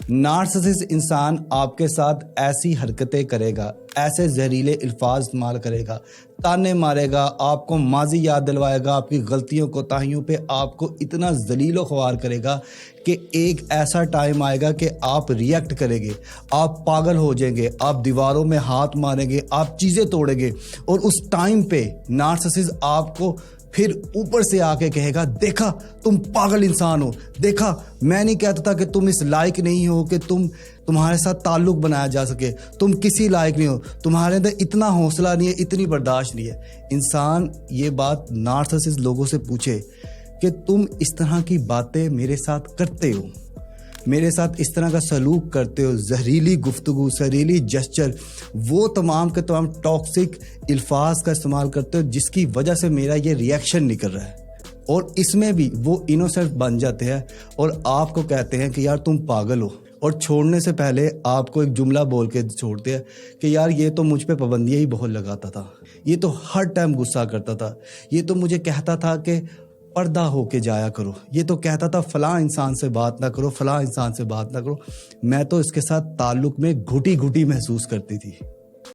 Narcissist انسان آپ کے ساتھ ایسی حرکتیں کرے گا، ایسے زہریلے الفاظ استعمال کرے گا، تانے مارے گا، آپ کو ماضی یاد دلوائے گا، آپ کی غلطیوں کوتاہیوں پہ آپ کو اتنا ذلیل و خوار کرے گا کہ ایک ایسا ٹائم آئے گا کہ آپ ریئیکٹ کریں گے، آپ پاگل ہو جائیں گے، آپ دیواروں میں ہاتھ ماریں گے، آپ چیزیں توڑیں گے، اور اس ٹائم پہ نارسسسٹ آپ کو پھر اوپر سے آ کے کہے گا، دیکھا تم پاگل انسان ہو، دیکھا میں نہیں کہتا تھا کہ تم اس لائق نہیں ہو کہ تمہارے ساتھ تعلق بنایا جا سکے، تم کسی لائق نہیں ہو، تمہارے اندر اتنا حوصلہ نہیں ہے، اتنی برداشت نہیں ہے۔ انسان یہ بات نارسسسٹ لوگوں سے پوچھے کہ تم اس طرح کی باتیں میرے ساتھ کرتے ہو، میرے ساتھ اس طرح کا سلوک کرتے ہو، زہریلی گفتگو، زہریلی جسچر، وہ تمام کے تمام ٹاکسک الفاظ کا استعمال کرتے ہو جس کی وجہ سے میرا یہ ریئیکشن نکل رہا ہے، اور اس میں بھی وہ انوسنٹ بن جاتے ہیں اور آپ کو کہتے ہیں کہ یار تم پاگل ہو، اور چھوڑنے سے پہلے آپ کو ایک جملہ بول کے چھوڑتے ہیں کہ یار یہ تو مجھ پہ پابندیاں ہی بہت لگاتا تھا، یہ تو ہر ٹائم غصہ کرتا تھا، یہ تو مجھے کہتا تھا کہ پردہ ہو کے جایا کرو، یہ تو کہتا تھا فلاں انسان سے بات نہ کرو، فلاں انسان سے بات نہ کرو، میں تو اس کے ساتھ تعلق میں گھٹی گھٹی محسوس کرتی تھی۔